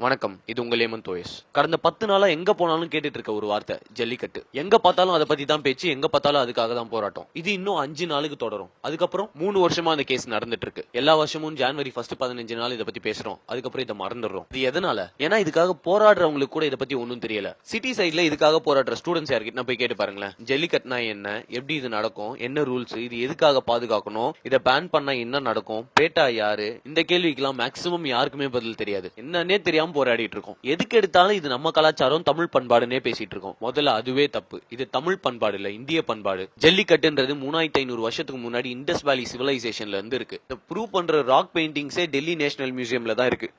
வணக்கம், இது உங்கள் ஏமன் தோயஸ். கடந்த 10 நாளா எங்க போனாலும் கேட்டுட்டு இருக்க ஒரு வார்த்தை ஜல்லிக்கட்டு. எங்க பார்த்தாலும் அதை பத்தி தான் பேச்சு, எங்க பார்த்தாலும் அதுக்காக தான் போராட்டம். இது இன்னும் 5 நாளுக்கு தொடரும். அதுக்கப்புறம் 3 வருஷமா அந்த கேஸ் நடந்துட்டு இருக்கு. எல்லா வருஷமும் ஜனவரி 1 15 நாள் இதை பத்தி பேசுறோம், அதுக்கப்புறம் இதை மறந்துடுறோம். இது எதனால? ஏன்னா இதுக்காக போராடுறவங்களுக்கு கூட இதை பத்தி ஒன்னும் தெரியல. சிட்டி சைட்ல இதுக்காக போராடுற ஸ்டூடெண்ட்ஸ் யார்கிட்ட போய் கேட்டு பாருங்களேன். ஜல்லிக்கட்டுனா என்ன, எப்படி இது நடக்கும், என்ன ரூல்ஸ், இது எதுக்காக பாதுகாக்கணும், இதை பேன் பண்ணா என்ன நடக்கும், பேட்டா யாரு, இந்த கேள்விக்கெல்லாம் மேக்சிமம் யாருக்குமே பதில் தெரியாது. என்னன்னே தெரியாம போராடிட்டு இருக்கோம். எதுக்கு எடுத்தாலும் இது நம்ம கலாச்சாரம், தமிழ் பண்பாடுன்னே பேசிட்டு இருக்கோம். முதல்ல அதுவே தப்பு. இது தமிழ் பண்பாடு இல்ல, இந்திய பண்பாடு. ஜல்லிக்கட்டுன்றது 3500 வருஷத்துக்கு முன்னாடி இண்டஸ் வேலி சிவிலைசேஷன்ல இருந்து இருக்கு. ப்ரூவ் பண்ற ராக் பெயிண்டிங்ஸே டெல்லி நேஷனல் மியூசியம்ல தான் இருக்கு.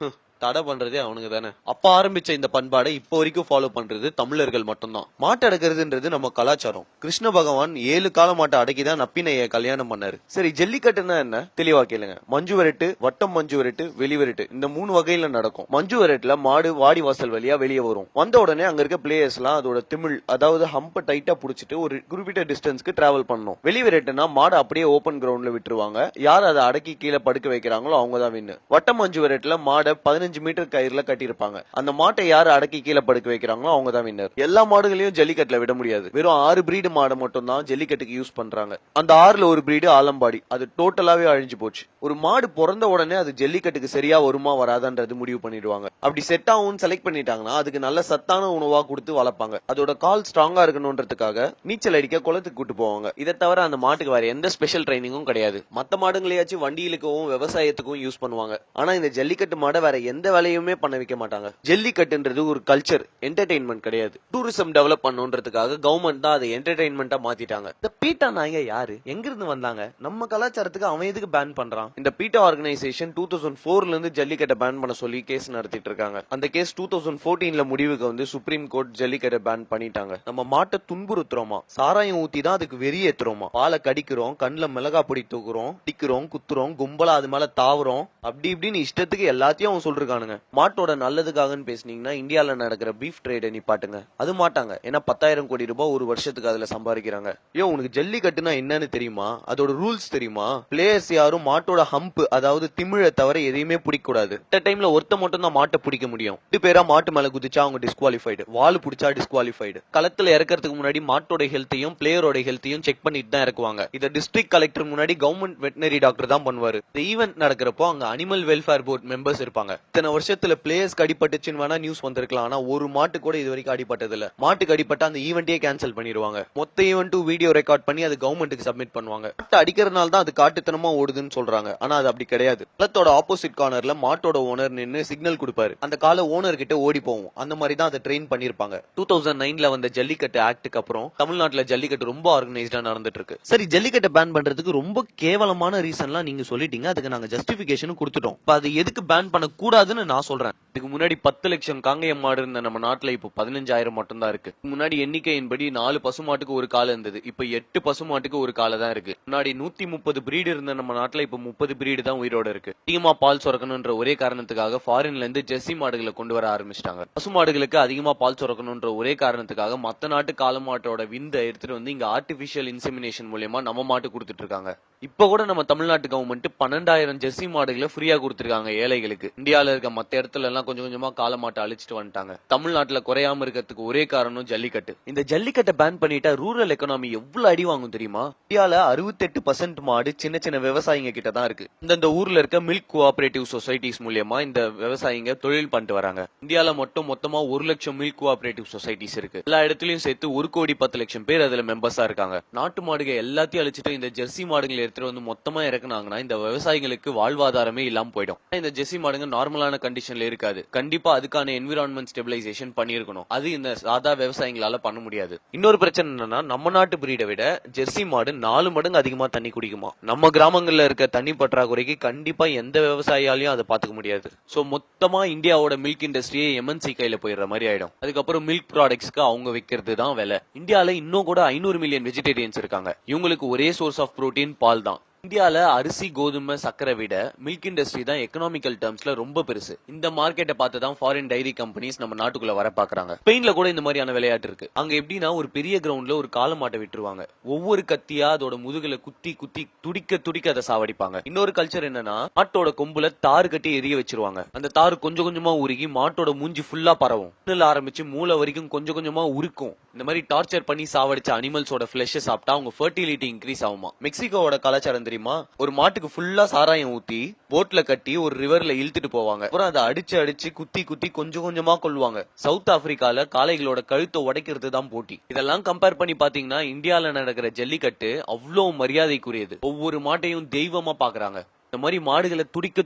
தடை பண்றதே அவனுங்க தானே. அப்ப ஆரம்பிச்ச இந்த பண்பாடை இப்போ வரைக்கும் ஃபாலோ பண்றது தமிழர்கள் மட்டும்தான். மாட்டை அடக்கிறதுன்றது நம்ம கலாச்சாரம். கிருஷ்ண பகவான் 7 கால மாட்டை அடக்கிதான் நப்பினைய கல்யாணம் பண்ணாரு. சரி, ஜல்லிக்கட்டுன்னா என்ன தெளிவா கேளுங்க. மஞ்சு விரட்டு, வட்டம் மஞ்சு விரட்டு, வெளி விரட்டு, இந்த 3 வகையில நடக்கும். மஞ்சு விரட்டுல மாடு வாடி வாசல் வழியா வெளியே வரும். வந்த உடனே அங்க இருக்க பிளேயர்ஸ் எல்லாம் அதோட திமிழ், அதாவது ஹம்ப டைட்டா புடிச்சிட்டு ஒரு குறிப்பிட்ட டிஸ்டன்ஸ்க்கு டிராவல் பண்ணணும். வெளி விரட்டுனா மாடு அப்படியே ஓபன் கிரவுண்ட்ல விட்டுருவாங்க. யார் அதை அடக்கி கீழே படுக்க வைக்கிறாங்களோ அவங்க தான் வின்னு. வட்டம் மஞ்சு விரட்டுல மாடை 15 மீட்டர் கயிறுல கட்டியிருப்பாங்க. அந்த மாட்டை யாரு அடக்கி கீழே படுக்க வைக்கிறாங்களோ அவங்க தான் வின்னர். எல்லா மாடுகளையும் ஜல்லிக்கட்டுல விட முடியாது. வெறும் 6 பிரீடு மாடை மட்டும் தான் ஜல்லிக்கட்டுக்கு யூஸ் பண்றாங்க. அந்த 6ல ஒரு பிரீடு ஆலம்பாடி, அது டோட்டலாவே அழிஞ்சு போச்சு. ஒரு மாடு பிறந்த உடனே அது ஜல்லிக்கட்டுக்கு சரியா வருமா வராதான்றது முடிவு பண்ணிடுவாங்க. அப்படி செட் ஆகும் செலக்ட் பண்ணிட்டாங்கன்னா அதுக்கு நல்ல சத்தான உணவா கொடுத்து வளர்ப்பாங்க. அதோட கால் ஸ்ட்ராங்கா இருக்கணும்ன்றதுக்காக நீச்சல் அடிக்க குளத்துக்கு கூட்டு போவாங்க. இதை தவிர அந்த மாட்டுக்கு வேற எந்த ஸ்பெஷல் ட்ரைனிங்கும் கிடையாது. மத்த மாடுங்களையாச்சும் வண்டியிலுக்கும் விவசாயத்துக்கும் யூஸ் பண்ணுவாங்க. ஆனா இந்த ஜல்லிக்கட்டு மாடை வேற எந்த வேலையுமே பண்ண வைக்க மாட்டாங்க. ஜல்லிக்கட்டுன்றது ஒரு கல்ச்சர், என்டர்டெயின்மெண்ட் கிடையாது. டூரிசம் டெவலப் பண்ணுன்றதுக்காக கவர்மெண்ட் தான் அதை என்டர்டெயின்மெண்டா மாத்திட்டாங்க. இந்த பீட்டா நாயங்க யாரு, எங்க இருந்து வந்தாங்க, நம்ம கலாச்சாரத்துக்கு அவன் எதுக்கு பேன் பண்றான்? இந்த பீட்டா ஆர்கனைசேஷன் 2004ல இருந்து ஜல்லிக்கட்டை பேன் பண்ண சொல்லி கேஸ் நடத்திட்டு இருக்காங்க. அந்த கேஸ் 2014ல முடிவுக்கு வந்து சுப்ரீம் கோர்ட் ஜல்லிக்கட்டை பேன் பண்ணிட்டாங்க. நம்ம மாட்டை துன்புறுத்துறோமா, சாராயம் ஊத்தி தான் அதுக்கு வெறியேத்துறோமா, பாலை கடிக்கிறோம், கண்ணுல மிளகா பொடி தூக்குறோம், டிக்கிறோம், குத்துறோம், கும்பலா அது மேல தாவுறோம், அப்படி இப்படின்னு இஷ்டத்துக்கு எல்லாத்தையும் அவன் சொல்றானுங்க. மாட்டோட நல்லதுக்காகன்னு பேசுனீங்கன்னா இந்தியால நடக்கிற பீஃப் ட்ரேட நிப்பாட்டுங்க. அது மாட்டாங்க. ஏன்னா 10,000 கோடி ரூபாய் ஒரு வருஷத்துக்கு அதுல சம்பாதிக்கிறாங்க. ஏன் உனக்கு ஜல்லிக்கட்டுனா என்னன்னு தெரியுமா? அதோட ரூல்ஸ் தெரியுமா? பிளேயர்ஸ் யாரும் மாட்டோட ஹம்ப், அதாவது திமிழ தவிர எதையுமே பிடிக்க கூடாது. இந்த டைம்ல ஒருத்த மட்டும் தான் மாட்டை பிடிக்க முடியும். 2 பேரா மாட்டு மேல குதிச்சா அவங்க டிஸ்குவாலிஃபைடு, வால் பிடிச்சா டிஸ்குவாலிஃபைடு. களத்துல இறக்கிறதுக்கு முன்னாடி மாட்டோட ஹெல்த்தையும் பிளேயரோட ஹெல்த்தையும் செக் பண்ணிட்டு தான் இறக்குவாங்க. இத டிஸ்ட்ரிக்ட் கலெக்டர் முன்னாடி கவர்மெண்ட் வெட்டினரி டாக்டர் தான் பண்ணுவாரு. இந்த ஈவென்ட் நடக்கிறப்போ அங்க அனிமல் வெல்ஃபேர் போர்ட் மெம்பர்ஸ் இருப்பாங்க. இத்தனை வருஷத்துல பிளேயர்ஸ்க்கு அடிபட்டுச்சுன்னு வேணா நியூஸ் வந்திருக்கலாம். ஆனா ஒரு மாட்டு கூட இது வரைக்கும் அடிபட்டது இல்ல. மாட்டுக்கு அடிபட்டா அந்த ஈவெண்டே கேன்சல் பண்ணிடுவாங்க. மொத்த ஈவென்ட்டும் வீடியோ ரெக்கார்ட் பண்ணி அது கவர்மெண்ட்டுக்கு சப்மிட் பண்ணுவாங்க. மாட்டை அடிக்கிறதுனால தான் அது காட்டுத்தனமா ஓடுதுன்னு சொல்றாங்க. ஆனா அது அப்படி கிடையாது. களத்தோட ஆப்போசிட் கார்னர்ல மாட்டோட ஓனர் நின்னு சிக்னல் கொடுப்பாரு. அந்த கால ஓனர் கிட்ட ஓடி போகும். அந்த மாதிரி தான் அதை ட்ரெயின் பண்ணிருப்பாங்க. 2009ல வந்த ஜல்லிக்கட்டு ஆக்டுக்கு அப்புறம் தமிழ்நாட்டுல ஜல்லிக்கட்டு ரொம்ப ஆர்கனைஸ்டா நடந்துட்டு இருக்கு. சரி, ஜல்லிக்கட்டை பேன் பண்றதுக்கு ரொம்ப கேவலமான ரீசன்லாம் நீங்க சொல்லிட்டீங்க. அதுக்கு நாங்க ஜஸ்டிபிகேஷன் கொடுத்துட்டோம். அது எதுக்கு பேன் பண்ண கூடாதுன்னு நான் சொல்றேன். இதுக்கு முன்னாடி 10 லட்சம் காங்கேயம் மாடு இருந்த நம்ம நாட்டுல இப்போ 15,000 மட்டும் தான் இருக்கு. முன்னாடி எண்ணிக்கையின்படி 4 பசுமாட்டுக்கு ஒரு கால இருந்தது. இப்ப 8 பசுமாட்டுக்கு ஒரு கால தான் இருக்கு. முன்னாடி 130 பிரீடு இருந்த நம்ம நாட்டுல இப்ப 30 பிரீடு தான் உயிரோட இருக்கு. அதிகமா பால் சுரக்கணும்ன்ற ஒரே காரணத்துக்காக ஃபாரின்ல இருந்து ஜெர்சி மாடுகளை கொண்டு வர ஆரம்பிச்சிட்டாங்க. பசுமாடுகளுக்கு அதிகமா பால் சுரக்கணும்ன்ற ஒரே காரணத்துக்காக மத்த நாட்டு கால மாட்டோட விந்தை எடுத்துட்டு வந்து இங்க ஆர்டிபிஷியல் இன்செமினேஷன் மூலமா நம்ம மாட்டு கொடுத்துட்டு இருக்காங்க. இப்ப கூட நம்ம தமிழ்நாட்டு கவர்மெண்ட் 12,000 ஜெர்சி மாடுகளை ஃப்ரீயா கொடுத்திருக்காங்க ஏழைகளுக்கு. இந்தியால இருக்க மத்த இடத்துல எல்லாம் கொஞ்சம் கொஞ்சமா கால மாட்டை அழிச்சிட்டு வந்துட்டாங்க. தமிழ்நாட்டுல குறையாம இருக்கிறதுக்கு ஒரே காரணம் ஜல்லிக்கட்டு. இந்த ஜல்லிக்கட்டை பேன் பண்ணிட்டா ரூரல் எக்கனாமி எவ்வளவு அடி வாங்கும் தெரியுமா? இந்தியால 68% மாடு சின்ன சின்ன விவசாயிங்க கிட்ட தான் இருக்கு. இந்த ஊர்ல இருக்க மில்க் கோஆபரேட்டிவ் சொசைட்டிஸ் மூலமா இந்த விவசாயிங்க தொழில் பண்ணிட்டு வராங்க. இந்தியால மொத்தமா 1 லட்சம் மில்க் கோஆபரேட்டிவ் சொசைட்டிஸ் இருக்கு. எல்லா இடத்துலயும் சேர்த்து 1,10,00,000 பேர் அதுல மெம்பர்ஸா இருக்காங்க. நாட்டு மாடுகள் எல்லாத்தையும் அழிச்சிட்டு இந்த ஜெர்சி மாடுகளை எடுத்துட்டு வந்து மொத்தமா இறக்குனாங்கன்னா இந்த விவசாயிகளுக்கு வாழ்வாதாரமே இல்லாம போயிடும். இந்த ஜெர்சி மாடுங்க நார்மலான கண்டிஷன்ல இருக்காது. கண்டிப்பா அதுக்கான என்விரான்மெண்ட் ஸ்டெபிலைசேஷன் பண்ணிருக்கணும். அது இந்த சாதா விவசாயிகளால பண்ண முடியாது. இன்னொரு பிரச்சனை என்னன்னா, நம்ம நாட்டு பிரீடை விட ஜெர்சி மாடு 4 மடங்கு அதிகமா தண்ணி குடிக்குமா. நம்ம கிராமங்கள்ல இருக்க தண்ணி பற்றாக்குறைக்கு கண்டிப்பா எந்த விவசாயியாலையும் அதை பாத்துக்க முடியாது. சோ மொத்தமா இந்தியாவோட மில்க் இண்டஸ்ட்ரியே எம்என்சி கையில போயிடுற மாதிரி ஆயிடும். அதுக்கப்புறம் மில்க் ப்ராடக்ட்ஸ்க்கு அவங்க விற்கிறது தான் வேலை. இந்தியால இன்னும் கூட 500 மில்லியன் வெஜிடேரியன்ஸ் இருக்காங்க. இவங்களுக்கு ஒரே சோர்ஸ் ஆஃப் புரோட்டீன் பால் தான். இந்தியால அரிசி கோதுமை சக்கரை விட மில்க் இண்டஸ்ட்ரி தான் எக்கனாமிக்கல் டேர்ம்ஸ்ல ரொம்ப பெருசு. இந்த மார்க்கெட்டை பார்த்து தான் ஃபாரின் டைரி கம்பெனிஸ் நம்ம நாட்டுக்குள்ள வர பாக்குறாங்க. ஸ்பெயின்ல கூட இந்த மாதிரியான விளையாட்டு இருக்கு. அங்க எப்படின்னா ஒரு பெரிய கிரவுண்ட்ல ஒரு காளை மாட்டை விட்டுருவாங்க. ஒவ்வொரு கத்தியா அதோட முதுகுல குத்தி குத்தி துடிக்க துடிக்க அதை சாவடிப்பாங்க. இன்னொரு கல்ச்சர் என்னன்னா மாட்டோட கொம்புல தாறு கட்டி எரிய வச்சிருவாங்க. அந்த தாறு கொஞ்சம் கொஞ்சமா உருகி மாட்டோட மூஞ்சி ஃபுல்லா பரவும். ஆரம்பிச்சு மூளை வரைக்கும் கொஞ்சம் கொஞ்சமா உருக்கும். இந்த மாதிரி டார்ச்சர் பண்ணி சாவடிச்ச அனிமல்ஸோட ஃபிளஷ் சாப்பிட்டா அவங்க ஃபெர்டிலிட்டி இன்க்ரீஸ் ஆகுமா. மெக்சிகோவோட கலாச்சாரம் தெரியுமா? ஒரு மாட்டுக்கு ஃபுல்லா சாராயம் ஊத்தி போட்ல கட்டி ஒரு ரிவர்ல இழுத்துட்டு போவாங்க. அப்புறம் அதை அடிச்சு அடிச்சு குத்தி குத்தி கொஞ்சம் கொஞ்சமா கொல்லுவாங்க. சவுத் ஆப்பிரிக்கால காளைகளோட கழுத்தை உடைக்கிறது தான் போட்டி. இதெல்லாம் கம்பேர் பண்ணி பாத்தீங்கன்னா இந்தியால நடக்கிற ஜல்லிக்கட்டு அவ்வளவு மரியாதைக்குரியது. ஒவ்வொரு மாட்டையும் தெய்வமா பாக்குறாங்க. இந்த மாதிரி மாடுகளை துடிக்க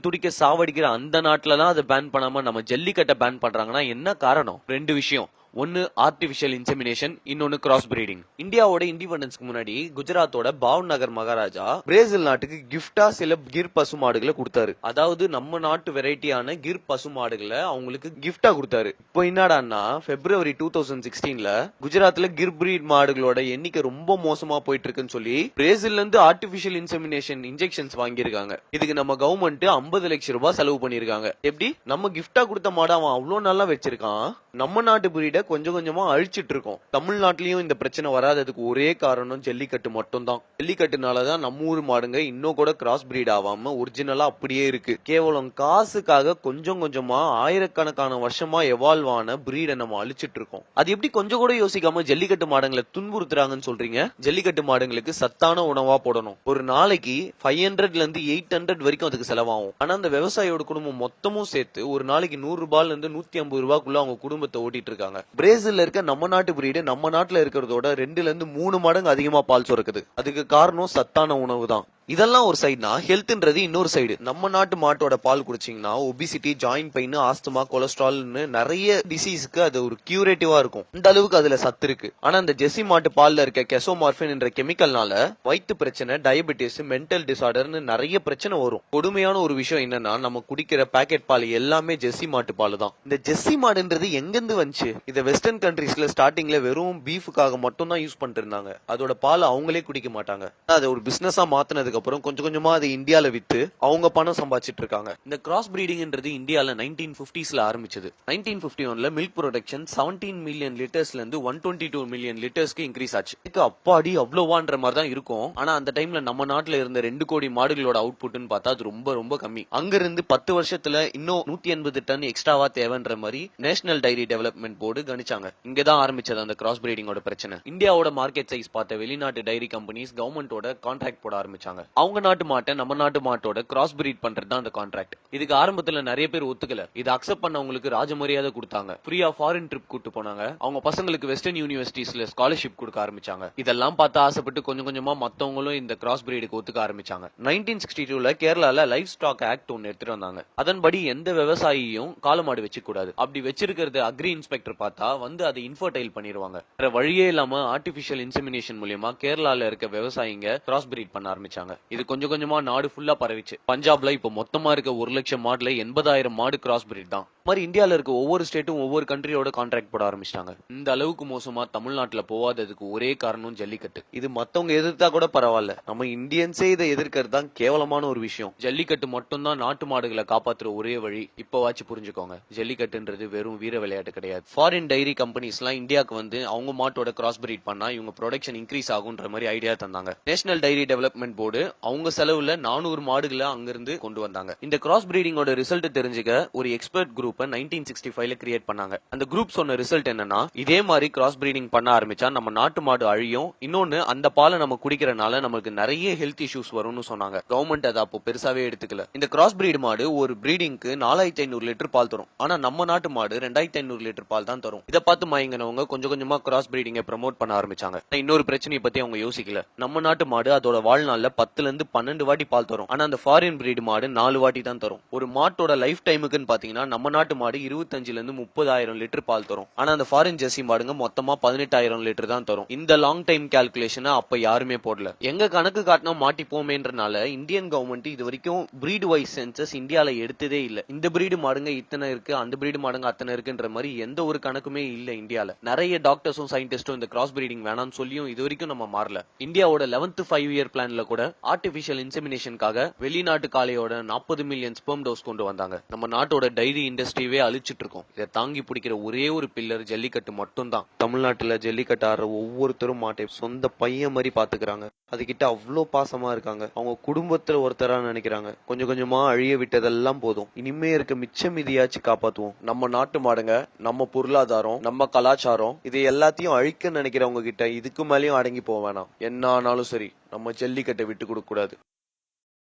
துடிக்க சாவடிக்கிற அந்த நாட்டுலதான் அதை பேன் பண்ணாம நம்ம ஜல்லிக்கட்டை பேன் பண்றாங்கன்னா என்ன காரணம்? ரெண்டு விஷயம். ஒன்னு ஆர்டிபிஷியல் இன்செமினேஷன், இன்னொன்னு கிராஸ் பிரீடிங். இந்தியாவோட இண்டிபெண்டன்ஸ்க்கு முன்னாடி குஜராத்தோட பாவ்நகர் மகாராஜா பிரேசில் நாட்டுக்கு கிஃப்டா சில கிர் பசு மாடுகளை கொடுத்தாரு. அதாவது நம்ம நாட்டு வெரைட்டியான கிர் பசு மாடுகளை அவங்களுக்கு கிஃப்டா கொடுத்தாரு. இப்போ என்னடான்னா பிப்ரவரி 2016ல குஜராத்ல கிர் பிரீட் மாடுகளோட எண்ணிக்கை ரொம்ப மோசமா போயிட்டு இருக்குன்னு சொல்லி பிரேசில்ல இருந்து ஆர்டிபிஷியல் இன்செமினேஷன் இன்ஜெக்ஷன்ஸ் வாங்கியிருக்காங்க. இதுக்கு நம்ம கவர்மெண்ட் 50 லட்சம் ரூபாய் செலவு பண்ணிருக்காங்க. எப்படி நம்ம கிஃப்டா கொடுத்த மாடு அவன் அவ்வளவு நல்லா வச்சிருக்கான், நம்ம நாட்டு பிரீட கொஞ்சம் கொஞ்சமா அழிச்சிட்டு இருக்கோம். தமிழ்நாட்டிலயும் இந்த பிரச்சனை வராததுக்கு ஒரே காரணம் ஜல்லிக்கட்டு மட்டும் தான். ஜல்லிக்கட்டுனாலதான் நம்ம ஊர் மாடுங்க இன்னும் கூட கிராஸ் பிரீட் ஆகாம ஒரிஜினலா அப்படியே இருக்கு. கேவலம் காசுக்காக கொஞ்சம் கொஞ்சமா ஆயிரக்கணக்கான வருஷமா எவால்வ் ஆன பிரீட நம்ம அழிச்சிட்டு இருக்கோம். அது எப்படி கொஞ்சம் கூட யோசிக்காம ஜல்லிக்கட்டு மாடுங்களை துன்புறுத்துறாங்கன்னு சொல்றீங்க? ஜல்லிக்கட்டு மாடுங்களுக்கு சத்தான உணவா போடணும். ஒரு நாளைக்கு 500ல இருந்து 800 வரைக்கும் அதுக்கு செலவாகும். ஆனா அந்த விவசாயியோட குடும்பம் மொத்தமும் சேர்த்து ஒரு நாளைக்கு 100 ரூபாயில இருந்து 150 ரூபாய்க்குள்ள அவங்க குடும்பத்தை ஓட்டிட்டு இருக்காங்க. பிரேசில்ல இருக்க நம்ம நாட்டு பிரீடு நம்ம நாட்டுல இருக்கிறதோட 2ல இருந்து 3 மடங்கு அதிகமா பால் சுரக்குது. அதுக்கு காரணம் சத்தான உணவு தான். இதெல்லாம் ஒரு சைடுனா ஹெல்த்ன்றது இன்னொரு சைடு. நம்ம நாட்டு மாட்டோட பால் குடிச்சீங்கன்னா ஒபிசிட்டி, ஜாயிண்ட் பெயின், ஆஸ்துமா, கொலஸ்ட்ரால்னு நிறைய டிசீஸ்க்கு அது ஒரு கியூரேட்டிவா இருக்கும். இந்த அளவுக்கு அதுல சத்து இருக்கு. ஆனா இந்த ஜெர்சி மாட்டு பால்ல இருக்க கெசோமார்பின் என்ற கெமிக்கல்னால வயிற்று பிரச்சனை, டயபெட்டிஸ், மென்டல் டிசார்டர்னு நிறைய பிரச்சனை வரும். கொடுமையான ஒரு விஷயம் என்னன்னா நம்ம குடிக்கிற பாக்கெட் பால் எல்லாமே ஜெர்சி மாட்டு பால் தான். இந்த ஜெர்சி மாடுன்றது எங்கிருந்து வந்துச்சு? இத வெஸ்டர்ன் கண்ட்ரீஸ்ல ஸ்டார்டிங்ல வெறும் பீஃபுக்காக மட்டும் தான் யூஸ் பண்ணிட்டு இருந்தாங்க. அதோட பால் அவங்களே குடிக்க மாட்டாங்க. அதை ஒரு பிசினஸா மாத்தினதுக்கு அப்புறம் கொஞ்சம் கொஞ்சமா அது இந்தியால வித்து அவங்க பணம் சம்பாதிச்சிட்டு இருக்காங்க. இந்த கிராஸ் பிரீடிங்ன்றது இந்தியால 1950ஸ்ல ஆரம்பிச்சது. 1951ல மில்க் ப்ரொடக்ஷன் 17 மில்லியன் லிட்டர்ஸ்ல இருந்து 122 மில்லியன் லிட்டர்ஸ்க்கு இன்க்ரீஸ் ஆச்சு. இதுக்கு அப்பாடி அவ்வளவான்ற மாதிரி தான் இருக்கும். ஆனா அந்த டைம்ல நம்ம நாட்டுல இருந்த 2 கோடி மாடுகளோட அவுட்புட்னு பார்த்தா அது ரொம்ப ரொம்ப கம்மி. அங்க இருந்து 10 வருஷத்துல இன்னும் 180 டன் எக்ஸ்ட்ராவா தேவைன்ற மாதிரி நேஷனல் டைரி டெவலப்மெண்ட் போர்டு கணிச்சாங்க. இங்கதான் ஆரம்பிச்சது அந்த கிராஸ் பிரீடிங்கோட பிரச்சனை. இந்தியாவோட மார்க்கெட் சைஸ் பார்த்த வெளிநாட்டு டைரி கம்பெனிஸ் கவர்மெண்டோட கான்ட்ராக்ட் போட ஆரம்பிச்சாங்க. அவங்க நாட்டு மாட்டை நம்ம நாட்டு மாட்டோட கிராஸ் பிரீட் பண்றது தான் அந்த கான்ட்ராக்ட். இதுக்கு ஆரம்பத்துல நிறைய பேர் ஒத்துக்கல. இது அக்செப்ட் பண்ணவங்களுக்கு ராஜமரியாதை கொடுத்தாங்க. ஃப்ரீயா ஃபாரின் ட்ரிப் கூட்டு போனாங்க. அவங்க பசங்களுக்கு வெஸ்டர்ன் யூனிவர்சிட்டிஸ்ல ஸ்காலர்ஷிப் கொடுக்க ஆரம்பிச்சாங்க. இதெல்லாம் பார்த்து ஆசைப்பட்டு கொஞ்சம் கொஞ்சமா மத்தவங்களும் இந்த கிராஸ் பிரீடுக்கு ஒத்துக்க ஆரம்பிச்சாங்க. 1962ல கேரளால லைஃப் ஸ்டாக் ஆக்ட் ஒன்னு எடுத்துட்டு வந்தாங்க. அதன்படி எந்த விவசாயியும் காளமாடு வச்சு கூடாது. அப்படி வச்சிருக்கிறது அக்ரி இன்ஸ்பெக்டர் பார்த்தா வந்து அதை இன்ஃபர்டைல் பண்ணிடுவாங்க. வேற வழியே இல்லாம ஆர்டிபிஷியல் இன்செமினேஷன் மூலமா கேரளால இருக்க விவசாயிங்க கிராஸ் பிரீட் பண்ண ஆரம்பிச்சாங்க. இது கொஞ்சம் கொஞ்சமா நாடு ஃபுல்லா பரவிச்சு. பஞ்சாப்ல இப்ப மொத்தமா இருக்க 1 லட்சம் மாடுல 80,000 மாடு கிராஸ் பிரீட் தான். மாதிரி இந்தியால இருக்க ஒவ்வொரு ஸ்டேட்டும் ஒவ்வொரு கண்ட்ரியோட கான்ட்ராக்ட் போட ஆரம்பிச்சிட்டாங்க. இந்த அளவுக்கு மோசமா தமிழ்நாட்டுல போகாததுக்கு ஒரே காரணம் ஜல்லிக்கட்டு. இது மத்தவங்க எதிர்த்தா கூட பரவாயில்ல, நம்ம இந்தியன்ஸே இதை எதிர்க்கிறது தான் கேவலமான ஒரு விஷயம். ஜல்லிக்கட்டு மட்டும் தான் நாட்டு மாடுகளை காப்பாத்துற ஒரே வழி. இப்பவாச்சு புரிஞ்சுக்கோங்க, ஜல்லிக்கட்டுன்றது வெறும் வீர விளையாட்டு கிடையாது. ஃபாரின் டைரி கம்பெனிஸ் எல்லாம் இந்தியாவுக்கு வந்து அவங்க மாட்டோட கிராஸ் பிரீட் பண்ணா இவங்க ப்ரொடக்ஷன் இன்க்ரீஸ் ஆகுன்ற மாதிரி ஐடியா தந்தாங்க. நேஷனல் டைரி டெவலப்மெண்ட் போர்டு அவங்க செலவுல 400 மாடுகளை அங்கிருந்து கொண்டு வந்தாங்க. இந்த கிராஸ் பிரீடிங்கோட ரிசல்ட் தெரிஞ்சுக்க ஒரு எக்ஸ்பர்ட் குரூப் 1965ல கிரியேட் பண்ணாங்க. அந்த குரூப் சொன்ன ரிசல்ட் என்னன்னா, இதே மாதிரி கிராஸ் பிரீடிங் பண்ண ஆரம்பிச்சா நம்ம நாட்டு மாடு அழியும், இன்னொன்னு அந்த பாலை நம்ம குடிக்கிறனால நமக்கு நிறைய ஹெல்த் இஷ்யூஸ் வரும்னு சொன்னாங்க. கவர்மெண்ட் அதை அப்போ பெருசாவே எடுத்துக்கல. இந்த கிராஸ் பிரீட் மாடு ஒரு பிரீடிங்க்கு 4500 லிட்டர் பால் தரும். ஆனா நம்ம நாட்டு மாடு 2500 லிட்டர் பால் தான் தரும். இதை பார்த்து மயங்கினவங்க கொஞ்சம் கொஞ்சமா கிராஸ் பிரீடிங்கை ப்ரமோட் பண்ண ஆரம்பிச்சாங்க. இன்னொரு பிரச்சனையை பத்தி அவங்க யோசிக்கல. நம்ம நாட்டு மாடு அதோட வாழ்நாள்ல 10ல இருந்து 12 வாட்டி பால் தரும். ஆனா அந்த ஃபாரின் பிரீட் மாடு 4 வாட்டி தான் தரும். ஒரு மாட்டோட லைஃப் டைமுக்குன்னு பாத்தீங்கன்னா நம்ம நாட்டு மாடு 25ல இருந்து 30,000 லிட்டர் பால் தரும். ஆனா அந்த ஃபாரின் ஜெர்சி மாடுங்க மொத்தமா 18,000 லிட்டர் தான் தரும். இந்த லாங் டைம் கால்குலேஷனை அப்ப யாருமே போடல. எங்க கணக்கு காட்டினா மாட்டிப்போமேன்றனால இந்தியன் கவர்மெண்ட் இது வரைக்கும் பிரீட் வைஸ் சென்சஸ் இந்தியால எடுத்ததே இல்ல. இந்த பிரீடு மாடுங்க இத்தனை இருக்கு, அந்த பிரீடு மாடுங்க அத்தனை இருக்குன்ற மாதிரி எந்த ஒரு கணக்குமே இல்ல இந்தியால. நிறைய டாக்டர்ஸும் சயின்டிஸ்டும் இந்த கிராஸ் பிரீடிங் வேணாம்னு சொல்லியும் இது வரைக்கும் நம்ம மாறல. இந்தியாவோட 11th 5 இயர் பிளான்ல கூட ஆர்டிபிஷியல் இன்செமினேஷனுக்காக வெளிநாட்டு காளையோட 40 மில்லியன் ஸ்பெர்ம் டோஸ் கொண்டு வந்தாங்க. நம்ம நாட்டோட டைரி இண்டஸ்ட்ரியவே அழிச்சிட்டு இருக்கோம். இதை தாங்கி பிடிக்கிற ஒரே ஒரு பில்லர் ஜல்லிக்கட்டு மட்டும் தான். தமிழ்நாட்டுல ஜல்லிக்கட்டு ஆடுற ஒவ்வொருத்தரும் மாட்டை சொந்த பையன் மாதிரி பாத்துக்கிறாங்க. அதுகிட்ட அவ்வளோ பாசமா இருக்காங்க. அவங்க குடும்பத்துல ஒருத்தரா நினைக்கிறாங்க. கொஞ்சம் கொஞ்சமா அழிய விட்டதெல்லாம் போதும். இனிமே இருக்க மிச்சம் மீதியாச்சும் காப்பாத்துவோம். நம்ம நாட்டு மாடுங்க, நம்ம பொருளாதாரம், நம்ம கலாச்சாரம், இது எல்லாத்தையும் அழிக்க நினைக்கிறவங்க கிட்ட இதுக்கு மேலயும் அடங்கி போக வேணாம். என்ன ஆனாலும் சரி, நம்ம ஜல்லிக்கட்டை விட்டு கொடுக்க கூடாது.